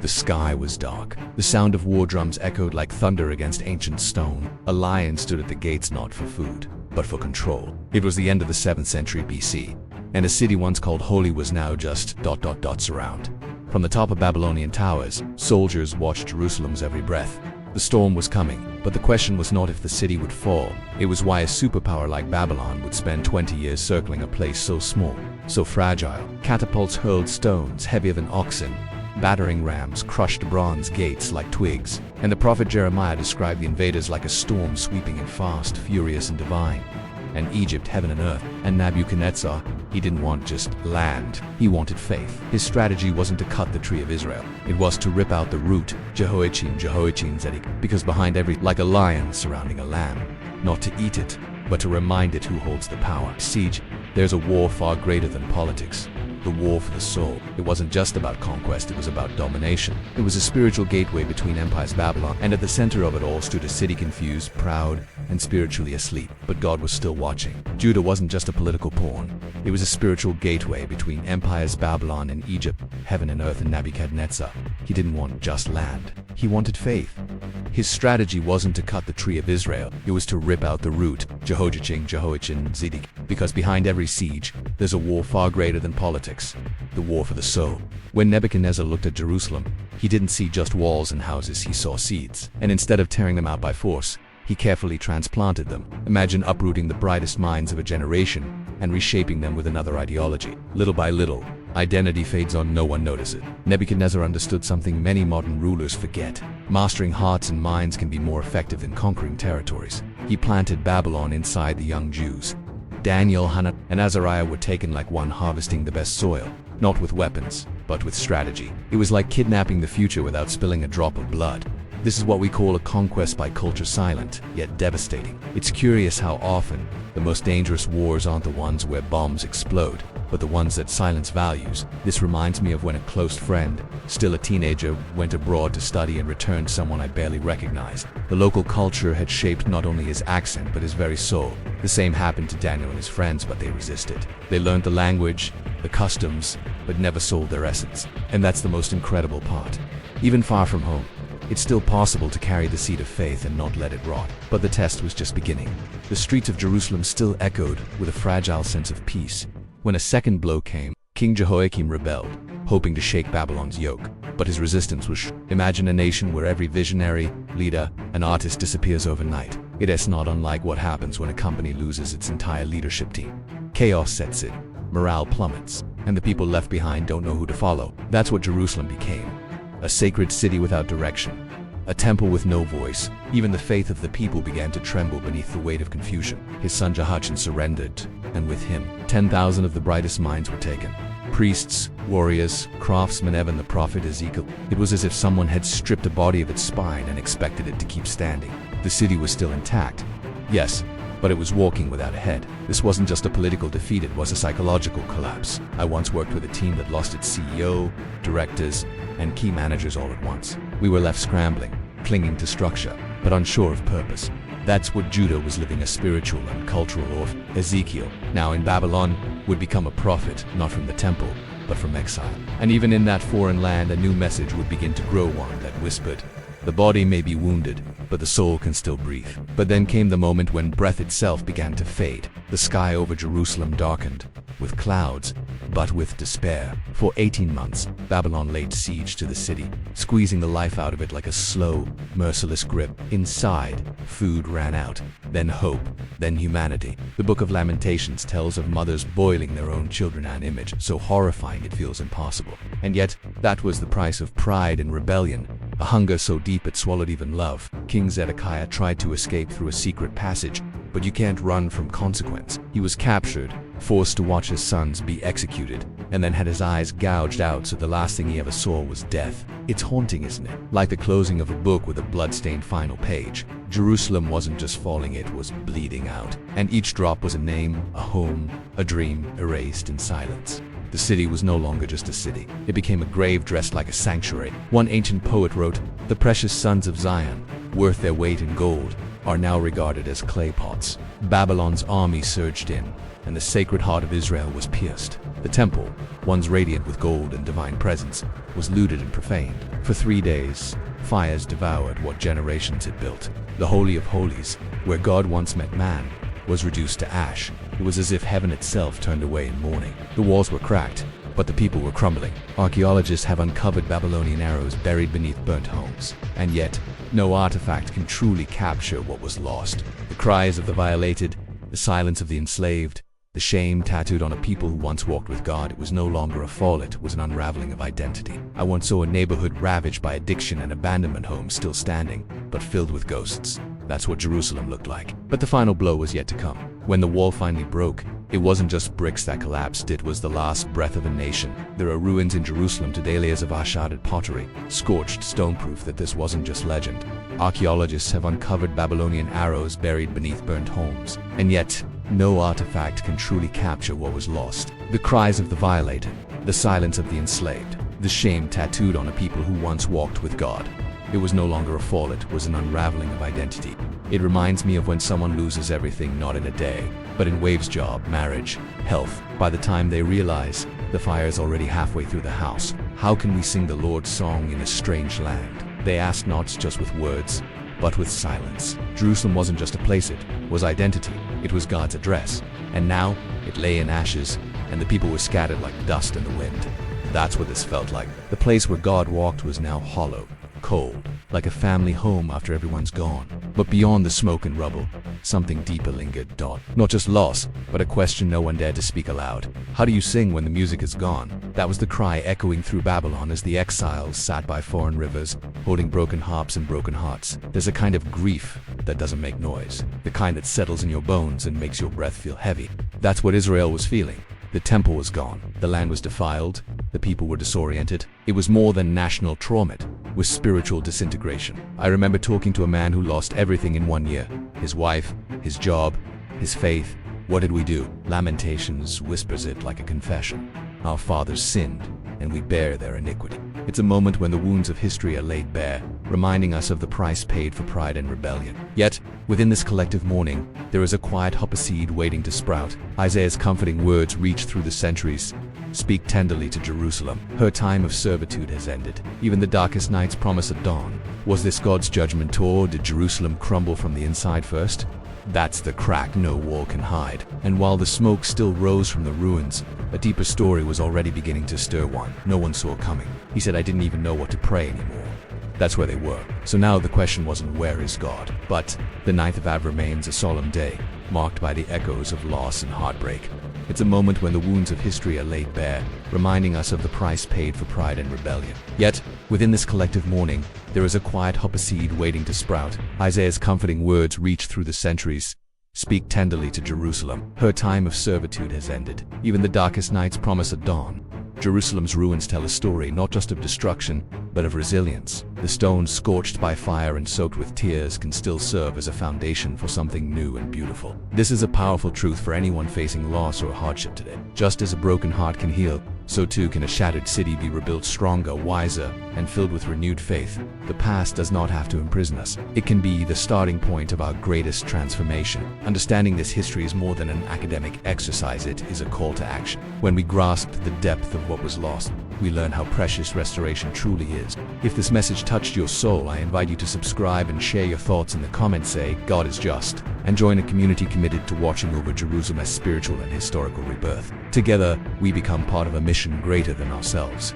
The sky was dark. The sound of war drums echoed like thunder against ancient stone. A lion stood at the gates not for food, but for control. It was the end of the 7th century BC, and a city once called holy was now just ... around. From the top of Babylonian towers, soldiers watched Jerusalem's every breath. The storm was coming, but the question was not if the city would fall. It was why a superpower like Babylon would spend 20 years circling a place so small, so fragile. Catapults hurled stones heavier than oxen. Battering rams crushed bronze gates like twigs. And the prophet Jeremiah described the invaders like a storm sweeping in fast, furious, and divine. And Egypt, heaven and earth, and Nebuchadnezzar, he didn't want just land, he wanted faith. His strategy wasn't to cut the tree of Israel, it was to rip out the root, Jehoiachin, Zedekiah, because behind every, like a lion surrounding a lamb, not to eat it, but to remind it who holds the power. Siege, there's a war far greater than politics. The war for the soul. It wasn't just about conquest, it was about domination. It was a spiritual gateway between empires. Babylon, and at the center of it all stood a city confused, proud, and spiritually asleep. But God was still watching. Judah wasn't just a political pawn. It was a spiritual gateway between empires, Babylon and Egypt, heaven and earth and Nebuchadnezzar. He didn't want just land. He wanted faith. His strategy wasn't to cut the tree of Israel, it was to rip out the root, Jehoiachin, Zedekiah. Because behind every siege, there's a war far greater than politics, the war for the soul. When Nebuchadnezzar looked at Jerusalem, he didn't see just walls and houses, he saw seeds. And instead of tearing them out by force, he carefully transplanted them. Imagine uprooting the brightest minds of a generation and reshaping them with another ideology. Little by little, identity fades on, no one notices. Nebuchadnezzar understood something many modern rulers forget. Mastering hearts and minds can be more effective than conquering territories. He planted Babylon inside the young Jews. Daniel, Hannah, and Azariah were taken like one harvesting the best soil, not with weapons, but with strategy. It was like kidnapping the future without spilling a drop of blood. This is what we call a conquest by culture, silent, yet devastating. It's curious how often the most dangerous wars aren't the ones where bombs explode, but the ones that silence values. This reminds me of when a close friend, still a teenager, went abroad to study and returned someone I barely recognized. The local culture had shaped not only his accent, but his very soul. The same happened to Daniel and his friends, but they resisted. They learned the language, the customs, but never sold their essence. And that's the most incredible part. Even far from home, it's still possible to carry the seed of faith and not let it rot. But the test was just beginning. The streets of Jerusalem still echoed with a fragile sense of peace. When a second blow came, King Jehoiakim rebelled, hoping to shake Babylon's yoke. But his resistance was Imagine a nation where every visionary, leader, and artist disappears overnight. It is not unlike what happens when a company loses its entire leadership team. Chaos sets in, morale plummets, and the people left behind don't know who to follow. That's what Jerusalem became. A sacred city without direction, a temple with no voice. Even the faith of the people began to tremble beneath the weight of confusion. His son Jehoiachin surrendered, and with him, 10,000 of the brightest minds were taken. Priests, warriors, craftsmen, even the prophet Ezekiel. It was as if someone had stripped a body of its spine and expected it to keep standing. The city was still intact, yes, but it was walking without a head. This wasn't just a political defeat, it was a psychological collapse. I once worked with a team that lost its CEO, directors, and key managers all at once. We were left scrambling, clinging to structure, but unsure of purpose. That's what Judah was living, a spiritual and cultural orphan. Ezekiel, now in Babylon, would become a prophet, not from the temple, but from exile. And even in that foreign land, a new message would begin to grow, one that whispered, the body may be wounded, but the soul can still breathe. But then came the moment when breath itself began to fade. The sky over Jerusalem darkened, with clouds, but with despair. For 18 months, Babylon laid siege to the city, squeezing the life out of it like a slow, merciless grip. Inside, food ran out, then hope, then humanity. The Book of Lamentations tells of mothers boiling their own children, an image so horrifying it feels impossible. And yet, that was the price of pride and rebellion, a hunger so deep it swallowed even love. King Zedekiah tried to escape through a secret passage, but you can't run from consequence. He was captured, forced to watch his sons be executed, and then had his eyes gouged out so the last thing he ever saw was death. It's haunting, isn't it? Like the closing of a book with a blood-stained final page. Jerusalem wasn't just falling, it was bleeding out. And each drop was a name, a home, a dream, erased in silence. The city was no longer just a city. It became a grave dressed like a sanctuary. One ancient poet wrote, "The precious sons of Zion, worth their weight in gold, are now regarded as clay pots." Babylon's army surged in, and the sacred heart of Israel was pierced. The temple, once radiant with gold and divine presence, was looted and profaned. For 3 days, fires devoured what generations had built. The Holy of Holies, where God once met man, was reduced to ash. It was as if heaven itself turned away in mourning. The walls were cracked, but the people were crumbling. Archaeologists have uncovered Babylonian arrows buried beneath burnt homes, and yet, no artifact can truly capture what was lost. The cries of the violated, the silence of the enslaved, the shame tattooed on a people who once walked with God. It was no longer a fall, it was an unraveling of identity. I once saw a neighborhood ravaged by addiction and abandonment homes still standing, but filled with ghosts. That's what Jerusalem looked like. But the final blow was yet to come. When the wall finally broke, it wasn't just bricks that collapsed, it was the last breath of a nation. There are ruins in Jerusalem today, layers of ash-sharded pottery, scorched stone, proof that this wasn't just legend. Archaeologists have uncovered Babylonian arrows buried beneath burnt homes, and yet, no artifact can truly capture what was lost. The cries of the violated, the silence of the enslaved, the shame tattooed on a people who once walked with God. It was no longer a fall, it was an unraveling of identity. It reminds me of when someone loses everything, not in a day, but in waves: job, marriage, health. By the time they realize, the fire is already halfway through the house. How can we sing the Lord's song in a strange land? They asked not just with words, but with silence. Jerusalem wasn't just a place, it was identity. It was God's address. And now, it lay in ashes, and the people were scattered like dust in the wind. That's what this felt like. The place where God walked was now hollow, cold, like a family home after everyone's gone. But beyond the smoke and rubble, something deeper lingered. Not just loss, but a question no one dared to speak aloud. How do you sing when the music is gone? That was the cry echoing through Babylon as the exiles sat by foreign rivers, holding broken harps and broken hearts. There's a kind of grief that doesn't make noise, the kind that settles in your bones and makes your breath feel heavy. That's what Israel was feeling. The temple was gone, the land was defiled, the people were disoriented. It was more than national trauma, it was spiritual disintegration. I remember talking to a man who lost everything in 1 year. His wife, his job, his faith. What did we do? Lamentations whispers it like a confession. Our fathers sinned, and we bear their iniquity. It's a moment when the wounds of history are laid bare, reminding us of the price paid for pride and rebellion. Yet, within this collective mourning, there is a quiet hope, a seed waiting to sprout. Isaiah's comforting words reach through the centuries. Speak tenderly to Jerusalem. Her time of servitude has ended. Even the darkest nights promise a dawn. Was this God's judgment, or did Jerusalem crumble from the inside first? That's the crack no wall can hide. And while the smoke still rose from the ruins, a deeper story was already beginning to stir, one no one saw coming. He said, I didn't even know what to pray anymore. That's where they were. So now the question wasn't where is God, but the 9th of Av remains a solemn day, marked by the echoes of loss and heartbreak. It's a moment when the wounds of history are laid bare, reminding us of the price paid for pride and rebellion. Yet, within this collective mourning, there is a quiet hope, a seed waiting to sprout. Isaiah's comforting words reach through the centuries. Speak tenderly to Jerusalem. Her time of servitude has ended. Even the darkest nights promise a dawn. Jerusalem's ruins tell a story not just of destruction, but of resilience. The stones scorched by fire and soaked with tears can still serve as a foundation for something new and beautiful. This is a powerful truth for anyone facing loss or hardship today. Just as a broken heart can heal, so too can a shattered city be rebuilt stronger, wiser, and filled with renewed faith. The past does not have to imprison us. It can be the starting point of our greatest transformation. Understanding this history is more than an academic exercise, it is a call to action. When we grasp the depth of what was lost, we learn how precious restoration truly is. If this message touched your soul, I invite you to subscribe and share your thoughts in the comments. Say, God is just, and join a community committed to watching over Jerusalem's spiritual and historical rebirth. Together, we become part of a mission greater than ourselves.